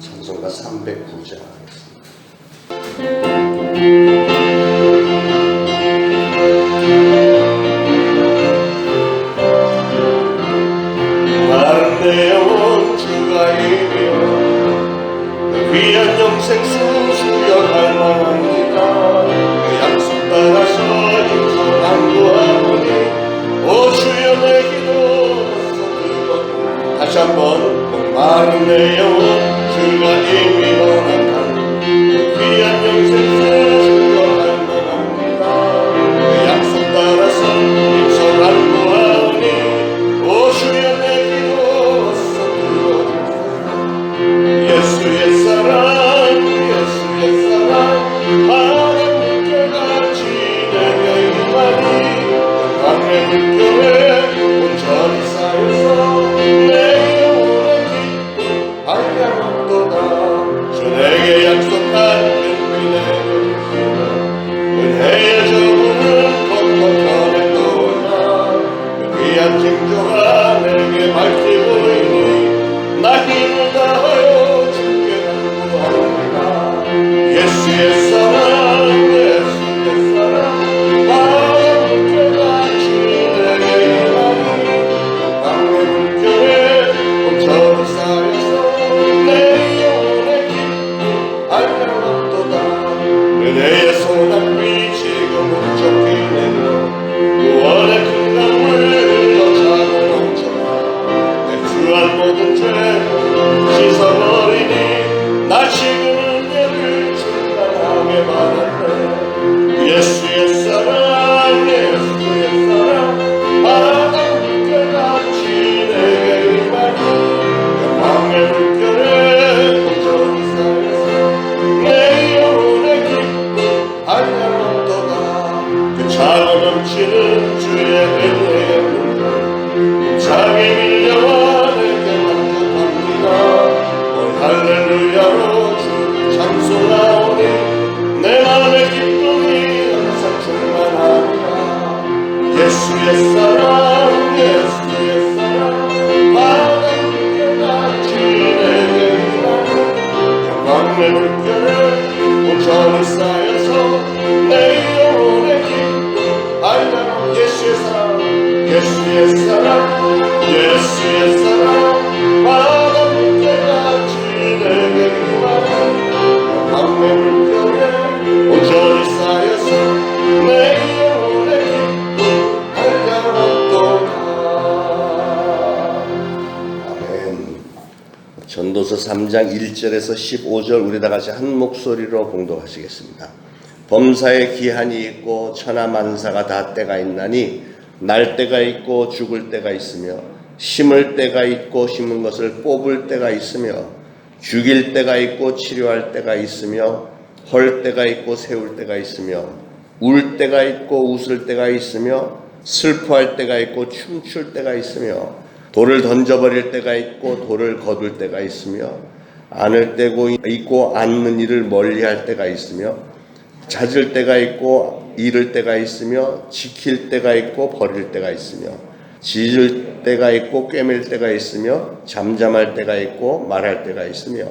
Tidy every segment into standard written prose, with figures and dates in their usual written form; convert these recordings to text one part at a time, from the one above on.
찬송가 309장 마른 내 영혼 주가 이며 귀한 영생 수수여 갈망합니다. 그 약속 따라서 인서 당부하오니 오 주여 내 기도 들어 다시 한번 마른 내 영혼 주가 이미 허락한 귀한 영생 수수여 갈망합니다. 그 약속 따라서 인서 당부하오니 오 주여 내 기도 들어 예수의 사랑 예수의 사랑 하나님께 같이 내게 임하니 강의 물결에 온전히 쌓여서 내 영혼의 기쁨 한량없도다. 주 내게 약속한 은비 내게 주시라. 은혜의 저문은 컴컴하게 떠올라 그 귀한 징조가 내게 밝히 보이니 나 힘을 다하여 주께 간구합니다. 예수의 사랑 예수의 사랑 하나님께 같이 내게 임하니 강의 물결에 온전히 쌓여서 내 영혼의 기쁨 한량없도다. 은혜의 소낙비 지금 훌쩍히 내려 구원의 큰 강물 흘러 차고 넘쳐나 내 주한 모든 죄 씻어버리니 나 지금은 예를 충만하게 받았네. 예수의 사랑 예수의 사랑 하나님께 같이 내게 임하니 광의 물결에 온전히 쌓여서 내 영혼의 기쁨 한량없도다. 그 차고 넘치는 주의 은혜의 물결 자기 밀려와 내게 만족합니다. 할렐루야로 주를 찬송하오니 내 맘의 기쁨이 항상 충만합니다. 예수의 사랑 예수의 사랑 하나님께 같이 내게 임하니 영광의 물결에 온전히 쌓여서 내 영혼의 기쁨 한량 예수의 사랑 예수의 사랑 예수의 사랑 하나님께 같이 내게 임하니 강의 물결에 온전히 쌓여서 내 영혼의 기쁨 한량없도다. 아멘. 전도서 3장 1절에서 15절 우리 다 같이 한 목소리로 봉독하시겠습니다. 범사에 기한이 있고 천하만사가 다 때가 있나니 날 때가 있고 죽을 때가 있으며 심을 때가 있고 심은 것을 뽑을 때가 있으며 죽일 때가 있고 치료할 때가 있으며 헐 때가 있고 세울 때가 있으며 울 때가 있고 웃을 때가 있으며 슬퍼할 때가 있고 춤출 때가 있으며 돌을 던져버릴 때가 있고 돌을 거둘 때가 있으며 안을 떼고 있고 앉는 일을 멀리할 때가 있으며 찾을 때가 있고 잃을 때가 있으며 지킬 때가 있고 버릴 때가 있으며 짖을 때가 있고 꿰맬 때가 있으며 잠잠할 때가 있고 말할 때가 있으며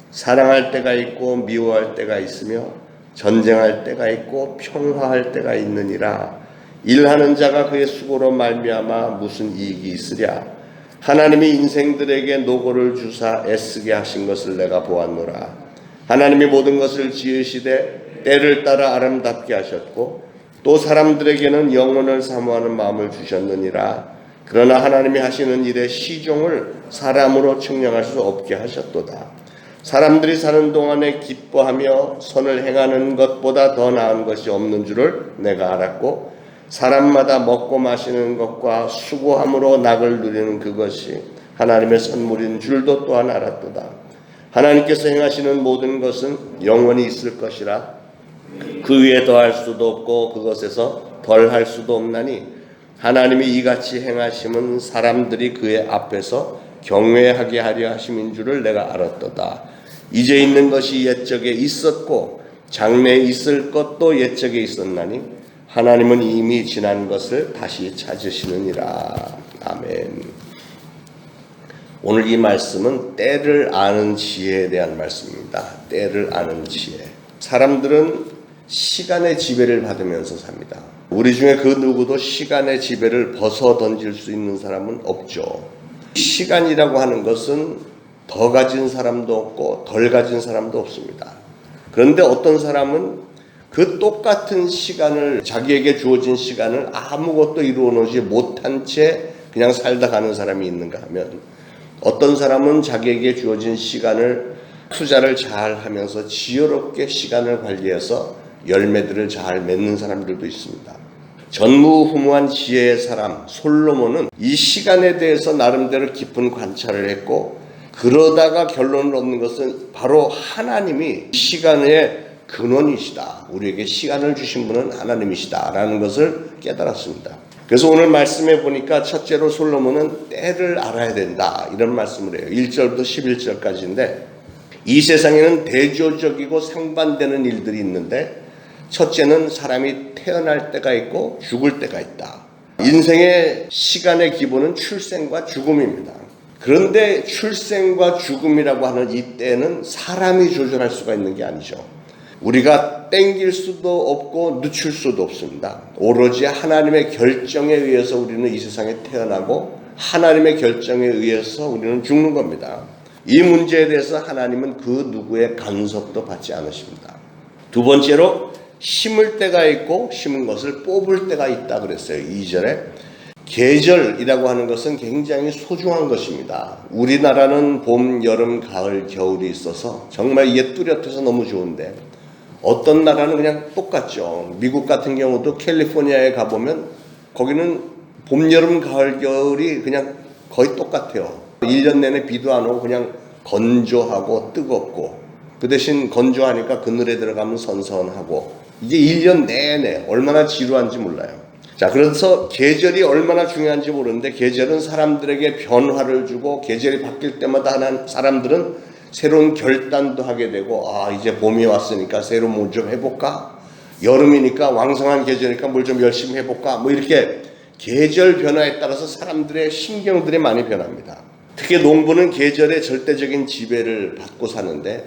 사랑할 때가 있고 미워할 때가 있으며 전쟁할 때가 있고 평화할 때가 있느니라. 일하는 자가 그의 수고로 말미암아 무슨 이익이 있으랴. 하나님이 인생들에게 노고를 주사 애쓰게 하신 것을 내가 보았노라. 하나님이 모든 것을 지으시되 때를 따라 아름답게 하셨고 또 사람들에게는 영혼을 사모하는 마음을 주셨느니라. 그러나 하나님이 하시는 일의 시종을 사람으로 측량할 수 없게 하셨도다. 사람들이 사는 동안에 기뻐하며 선을 행하는 것보다 더 나은 것이 없는 줄을 내가 알았고 사람마다 먹고 마시는 것과 수고함으로 낙을 누리는 그것이 하나님의 선물인 줄도 또한 알았도다. 하나님께서 행하시는 모든 것은 영원히 있을 것이라 그 위에 더할 수도 없고 그것에서 덜할 수도 없나니 하나님이 이같이 행하심은 사람들이 그의 앞에서 경외하게 하려 하심인 줄을 내가 알았도다. 이제 있는 것이 옛적에 있었고 장래에 있을 것도 옛적에 있었나니 하나님은 이미 지난 것을 다시 찾으시느니라. 아멘. 오늘 이 말씀은 때를 아는 지혜에 대한 말씀입니다. 때를 아는 지혜. 사람들은 시간의 지배를 받으면서 삽니다. 우리 중에 그 누구도 시간의 지배를 벗어 던질 수 있는 사람은 없죠. 시간이라고 하는 것은 더 가진 사람도 없고 덜 가진 사람도 없습니다. 그런데 어떤 사람은 그 똑같은 시간을, 자기에게 주어진 시간을 아무것도 이루어 놓지 못한 채 그냥 살다 가는 사람이 있는가 하면, 어떤 사람은 자기에게 주어진 시간을 투자를 잘 하면서 지혜롭게 시간을 관리해서 열매들을 잘 맺는 사람들도 있습니다. 전무후무한 지혜의 사람 솔로몬은 이 시간에 대해서 나름대로 깊은 관찰을 했고, 그러다가 결론을 얻는 것은 바로 하나님이 시간의 근원이시다, 우리에게 시간을 주신 분은 하나님이시다 라는 것을 깨달았습니다. 그래서 오늘 말씀해 보니까 첫째로 솔로몬은 때를 알아야 된다 이런 말씀을 해요. 1절부터 11절까지인데 이 세상에는 대조적이고 상반되는 일들이 있는데, 첫째는 사람이 태어날 때가 있고 죽을 때가 있다. 인생의 시간의 기본은 출생과 죽음입니다. 그런데 출생과 죽음이라고 하는 이 때는 사람이 조절할 수가 있는 게 아니죠. 우리가 땡길 수도 없고 늦출 수도 없습니다. 오로지 하나님의 결정에 의해서 우리는 이 세상에 태어나고 하나님의 결정에 의해서 우리는 죽는 겁니다. 이 문제에 대해서 하나님은 그 누구의 간섭도 받지 않으십니다. 두 번째로 심을 때가 있고 심은 것을 뽑을 때가 있다 그랬어요. 2절에 계절이라고 하는 것은 굉장히 소중한 것입니다. 우리나라는 봄, 여름, 가을, 겨울이 있어서 정말 이게 뚜렷해서 너무 좋은데, 어떤 나라는 그냥 똑같죠. 미국 같은 경우도 캘리포니아에 가보면 거기는 봄, 여름, 가을, 겨울이 그냥 거의 똑같아요. 1년 내내 비도 안 오고 그냥 건조하고 뜨겁고, 그 대신 건조하니까 그늘에 들어가면 선선하고, 이게 1년 내내 얼마나 지루한지 몰라요. 자, 그래서 계절이 얼마나 중요한지 모르는데, 계절은 사람들에게 변화를 주고, 계절이 바뀔 때마다 사람들은 새로운 결단도 하게 되고, 이제 봄이 왔으니까 새로 뭘 좀 해볼까? 여름이니까 왕성한 계절이니까 뭘 좀 열심히 해볼까? 뭐 이렇게 계절 변화에 따라서 사람들의 신경들이 많이 변합니다. 특히 농부는 계절의 절대적인 지배를 받고 사는데,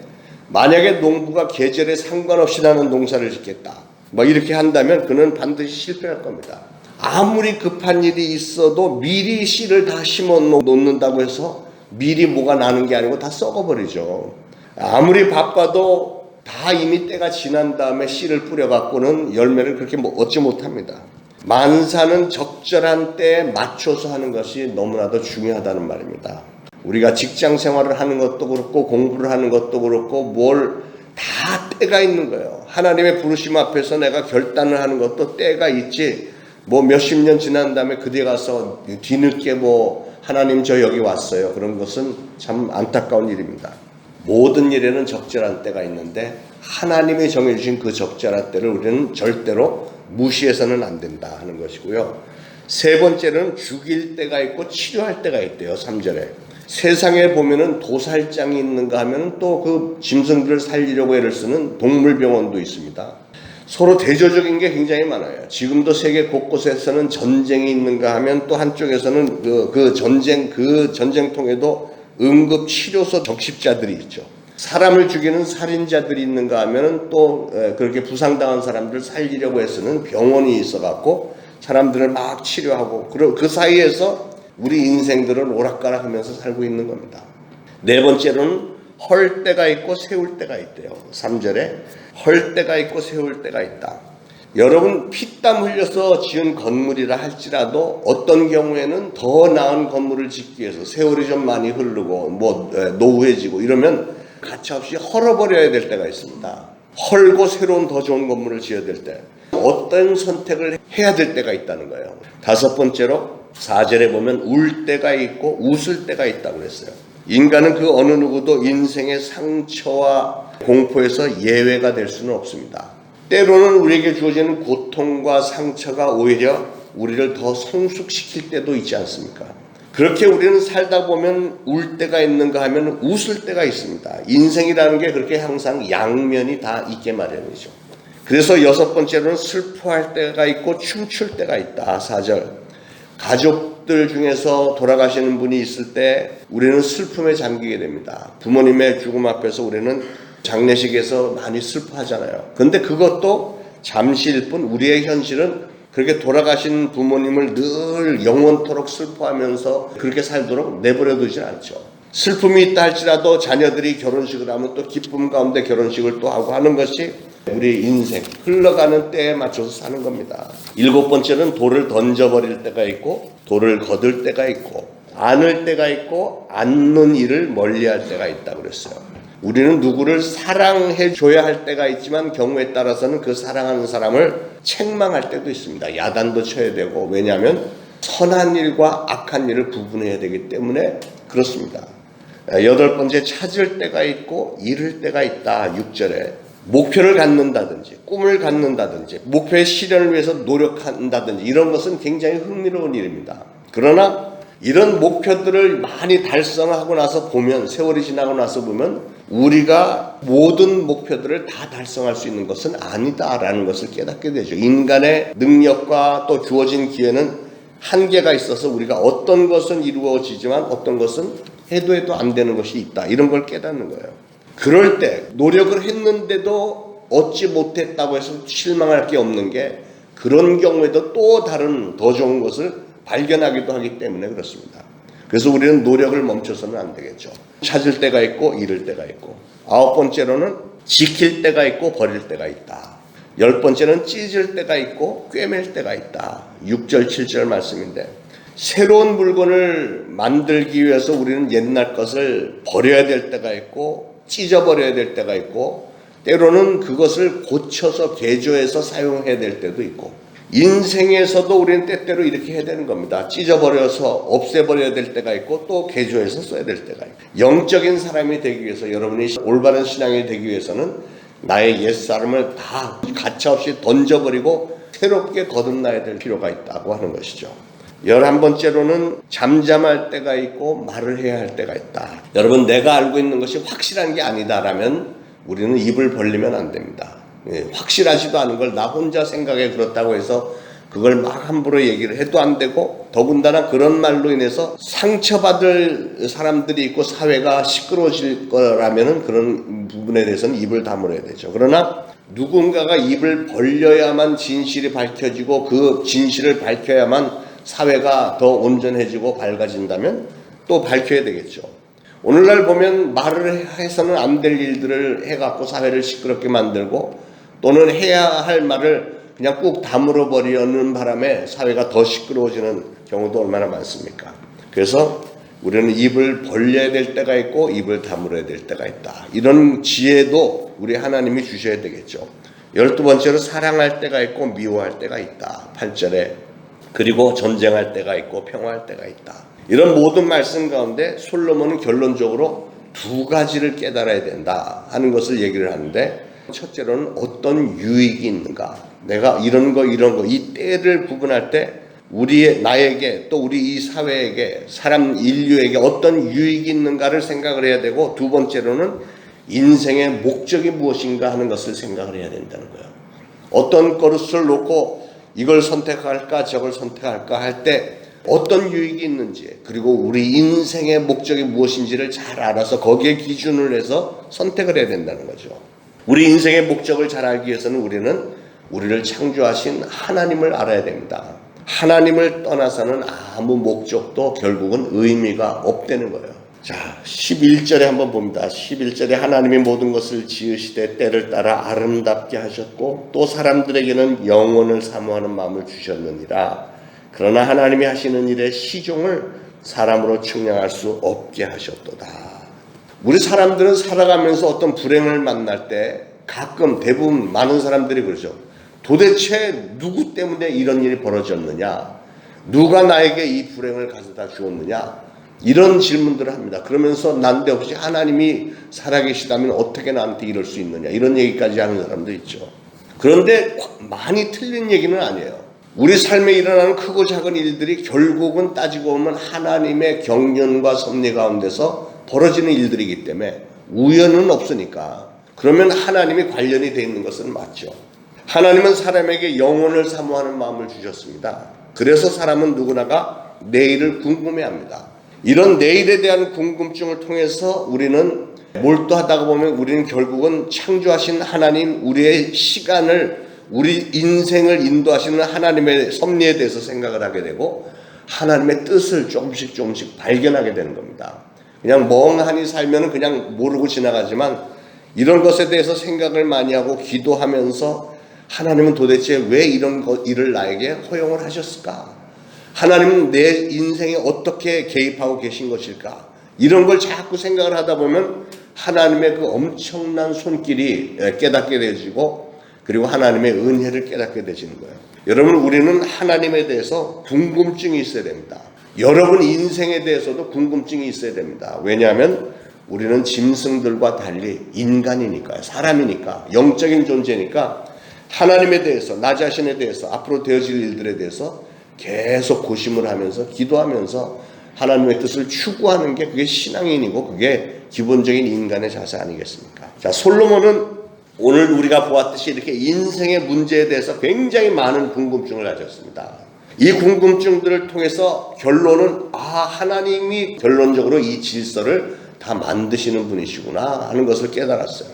만약에 농부가 계절에 상관없이 나는 농사를 짓겠다, 뭐 이렇게 한다면 그는 반드시 실패할 겁니다. 아무리 급한 일이 있어도 미리 씨를 다 심어 놓는다고 해서 미리 뭐가 나는 게 아니고 다 썩어버리죠. 아무리 바빠도 다 이미 때가 지난 다음에 씨를 뿌려갖고는 열매를 그렇게 얻지 못합니다. 만사는 적절한 때에 맞춰서 하는 것이 너무나도 중요하다는 말입니다. 우리가 직장 생활을 하는 것도 그렇고 공부를 하는 것도 그렇고 뭘 다 때가 있는 거예요. 하나님의 부르심 앞에서 내가 결단을 하는 것도 때가 있지, 뭐 몇십 년 지난 다음에 그때 가서 뒤늦게 뭐 하나님 저 여기 왔어요, 그런 것은 참 안타까운 일입니다. 모든 일에는 적절한 때가 있는데 하나님이 정해주신 그 적절한 때를 우리는 절대로 무시해서는 안 된다 하는 것이고요. 세 번째는 죽일 때가 있고 치료할 때가 있대요. 3절에 세상에 보면은 도살장이 있는가 하면 또 그 짐승들을 살리려고 애를 쓰는 동물병원도 있습니다. 서로 대조적인 게 굉장히 많아요. 지금도 세계 곳곳에서는 전쟁이 있는가 하면 또 한쪽에서는 그 전쟁통에도 응급치료소 적십자들이 있죠. 사람을 죽이는 살인자들이 있는가 하면 또 그렇게 부상당한 사람들을 살리려고 애쓰는 병원이 있어갖고 사람들을 막 치료하고, 그리고 그 사이에서 우리 인생들은 오락가락하면서 살고 있는 겁니다. 네 번째로는 헐 때가 있고 세울 때가 있대요. 3절에 헐 때가 있고 세울 때가 있다. 여러분, 피땀 흘려서 지은 건물이라 할지라도 어떤 경우에는 더 나은 건물을 짓기 위해서 세월이 좀 많이 흐르고 뭐 노후해지고 이러면 가차없이 헐어버려야 될 때가 있습니다. 헐고 새로운 더 좋은 건물을 지어야 될 때 어떤 선택을 해야 될 때가 있다는 거예요. 다섯 번째로 4절에 보면 울 때가 있고 웃을 때가 있다고 그랬어요. 인간은 그 어느 누구도 인생의 상처와 공포에서 예외가 될 수는 없습니다. 때로는 우리에게 주어지는 고통과 상처가 오히려 우리를 더 성숙시킬 때도 있지 않습니까? 그렇게 우리는 살다 보면 울 때가 있는가 하면 웃을 때가 있습니다. 인생이라는 게 그렇게 항상 양면이 다 있게 마련이죠. 그래서 여섯 번째로는 슬퍼할 때가 있고 춤출 때가 있다. 4절 가족 가족들 중에서 돌아가시는 분이 있을 때 우리는 슬픔에 잠기게 됩니다. 부모님의 죽음 앞에서 우리는 장례식에서 많이 슬퍼하잖아요. 근데 그것도 잠시일 뿐 우리의 현실은 그렇게 돌아가신 부모님을 늘 영원토록 슬퍼하면서 그렇게 살도록 내버려 두진 않죠. 슬픔이 있다 할지라도 자녀들이 결혼식을 하면 또 기쁨 가운데 결혼식을 또 하고 하는 것이 우리 인생 흘러가는 때에 맞춰서 사는 겁니다. 7번째는 돌을 던져버릴 때가 있고 돌을 거둘 때가 있고 안을 때가 있고 안는 일을 멀리할 때가 있다고 그랬어요. 우리는 누구를 사랑해 줘야 할 때가 있지만 경우에 따라서는 그 사랑하는 사람을 책망할 때도 있습니다. 야단도 쳐야 되고, 왜냐하면 선한 일과 악한 일을 구분해야 되기 때문에 그렇습니다. 8번째, 찾을 때가 있고 잃을 때가 있다. 6절에 목표를 갖는다든지 꿈을 갖는다든지 목표의 실현을 위해서 노력한다든지 이런 것은 굉장히 흥미로운 일입니다. 그러나 이런 목표들을 많이 달성하고 나서 보면, 세월이 지나고 나서 보면 우리가 모든 목표들을 다 달성할 수 있는 것은 아니다라는 것을 깨닫게 되죠. 인간의 능력과 또 주어진 기회는 한계가 있어서 우리가 어떤 것은 이루어지지만 어떤 것은 해도 안 되는 것이 있다. 이런 걸 깨닫는 거예요. 그럴 때 노력을 했는데도 얻지 못했다고 해서 실망할 게 없는 게, 그런 경우에도 또 다른 더 좋은 것을 발견하기도 하기 때문에 그렇습니다. 그래서 우리는 노력을 멈춰서는 안 되겠죠. 찾을 때가 있고 잃을 때가 있고. 9번째로는 지킬 때가 있고 버릴 때가 있다. 10번째는 찢을 때가 있고 꿰맬 때가 있다. 6절 7절 말씀인데, 새로운 물건을 만들기 위해서 우리는 옛날 것을 버려야 될 때가 있고 찢어버려야 될 때가 있고 때로는 그것을 고쳐서 개조해서 사용해야 될 때도 있고, 인생에서도 우리는 때때로 이렇게 해야 되는 겁니다. 찢어버려서 없애버려야 될 때가 있고 또 개조해서 써야 될 때가 있고, 영적인 사람이 되기 위해서, 여러분이 올바른 신앙이 되기 위해서는 나의 옛사람을 다 가차없이 던져버리고 새롭게 거듭나야 될 필요가 있다고 하는 것이죠. 11번째로는 잠잠할 때가 있고 말을 해야 할 때가 있다. 여러분, 내가 알고 있는 것이 확실한 게 아니다라면 우리는 입을 벌리면 안 됩니다. 확실하지도 않은 걸 나 혼자 생각에 그렇다고 해서 그걸 막 함부로 얘기를 해도 안 되고, 더군다나 그런 말로 인해서 상처받을 사람들이 있고 사회가 시끄러워질 거라면 그런 부분에 대해서는 입을 다물어야 되죠. 그러나 누군가가 입을 벌려야만 진실이 밝혀지고 그 진실을 밝혀야만 사회가 더 온전해지고 밝아진다면 또 밝혀야 되겠죠. 오늘날 보면 말을 해서는 안 될 일들을 해갖고 사회를 시끄럽게 만들고, 또는 해야 할 말을 그냥 꾹 다물어 버리는 바람에 사회가 더 시끄러워지는 경우도 얼마나 많습니까? 그래서 우리는 입을 벌려야 될 때가 있고 입을 다물어야 될 때가 있다. 이런 지혜도 우리 하나님이 주셔야 되겠죠. 12번째로 사랑할 때가 있고 미워할 때가 있다. 8절에 그리고 전쟁할 때가 있고 평화할 때가 있다. 이런 모든 말씀 가운데 솔로몬은 결론적으로 2가지를 깨달아야 된다 하는 것을 얘기를 하는데, 첫째로는 어떤 유익이 있는가, 내가 이런 거 이 때를 구분할 때 나에게 또 우리 이 사회에게, 사람 인류에게 어떤 유익이 있는가를 생각을 해야 되고, 2번째로는 인생의 목적이 무엇인가 하는 것을 생각을 해야 된다는 거예요. 어떤 것을 놓고 이걸 선택할까 저걸 선택할까 할 때 어떤 유익이 있는지, 그리고 우리 인생의 목적이 무엇인지를 잘 알아서 거기에 기준을 해서 선택을 해야 된다는 거죠. 우리 인생의 목적을 잘 알기 위해서는 우리는 우리를 창조하신 하나님을 알아야 됩니다. 하나님을 떠나서는 아무 목적도 결국은 의미가 없다는 거예요. 자, 11절에 한번 봅니다. 11절에 하나님이 모든 것을 지으시되 때를 따라 아름답게 하셨고 또 사람들에게는 영원을 사모하는 마음을 주셨느니라. 그러나 하나님이 하시는 일의 시종을 사람으로 측량할 수 없게 하셨도다. 우리 사람들은 살아가면서 어떤 불행을 만날 때 가끔, 대부분 많은 사람들이 그러죠. 도대체 누구 때문에 이런 일이 벌어졌느냐? 누가 나에게 이 불행을 가져다 주었느냐? 이런 질문들을 합니다. 그러면서 난데없이 하나님이 살아계시다면 어떻게 나한테 이럴 수 있느냐? 이런 얘기까지 하는 사람도 있죠. 그런데 많이 틀린 얘기는 아니에요. 우리 삶에 일어나는 크고 작은 일들이 결국은 따지고 보면 하나님의 경륜과 섭리 가운데서 벌어지는 일들이기 때문에 우연은 없으니까, 그러면 하나님이 관련이 되어 있는 것은 맞죠. 하나님은 사람에게 영혼을 사모하는 마음을 주셨습니다. 그래서 사람은 누구나가 내일을 궁금해합니다. 이런 내일에 대한 궁금증을 통해서 우리는 몰두하다가 보면 우리는 결국은 창조하신 하나님, 우리의 시간을, 우리 인생을 인도하시는 하나님의 섭리에 대해서 생각을 하게 되고 하나님의 뜻을 조금씩 발견하게 되는 겁니다. 그냥 멍하니 살면 그냥 모르고 지나가지만 이런 것에 대해서 생각을 많이 하고 기도하면서 하나님은 도대체 왜 이런 일을 나에게 허용을 하셨을까? 하나님은 내 인생에 어떻게 개입하고 계신 것일까? 이런 걸 자꾸 생각을 하다 보면 하나님의 그 엄청난 손길이 깨닫게 되어지고 그리고 하나님의 은혜를 깨닫게 되시는 거예요. 여러분, 우리는 하나님에 대해서 궁금증이 있어야 됩니다. 여러분 인생에 대해서도 궁금증이 있어야 됩니다. 왜냐하면 우리는 짐승들과 달리 인간이니까요. 사람이니까, 영적인 존재니까 하나님에 대해서, 나 자신에 대해서, 앞으로 되어질 일들에 대해서 계속 고심을 하면서 기도하면서 하나님의 뜻을 추구하는 게 그게 신앙인이고 그게 기본적인 인간의 자세 아니겠습니까? 자, 솔로몬은 오늘 우리가 보았듯이 이렇게 인생의 문제에 대해서 굉장히 많은 궁금증을 가졌습니다. 이 궁금증들을 통해서 결론은 하나님이 결론적으로 이 질서를 다 만드시는 분이시구나 하는 것을 깨달았어요.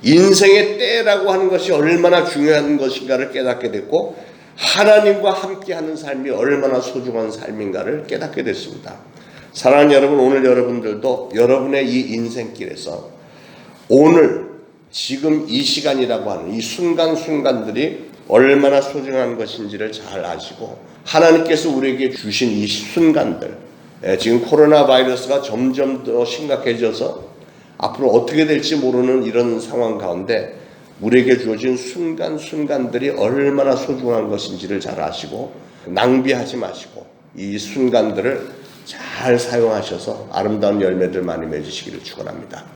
인생의 때라고 하는 것이 얼마나 중요한 것인가를 깨닫게 됐고 하나님과 함께하는 삶이 얼마나 소중한 삶인가를 깨닫게 됐습니다. 사랑하는 여러분, 오늘 여러분들도 여러분의 이 인생길에서 오늘 지금 이 시간이라고 하는 이 순간순간들이 얼마나 소중한 것인지를 잘 아시고 하나님께서 우리에게 주신 이 순간들, 지금 코로나 바이러스가 점점 더 심각해져서 앞으로 어떻게 될지 모르는 이런 상황 가운데 우리에게 주어진 순간순간들이 얼마나 소중한 것인지를 잘 아시고 낭비하지 마시고 이 순간들을 잘 사용하셔서 아름다운 열매들 많이 맺으시기를 축원합니다.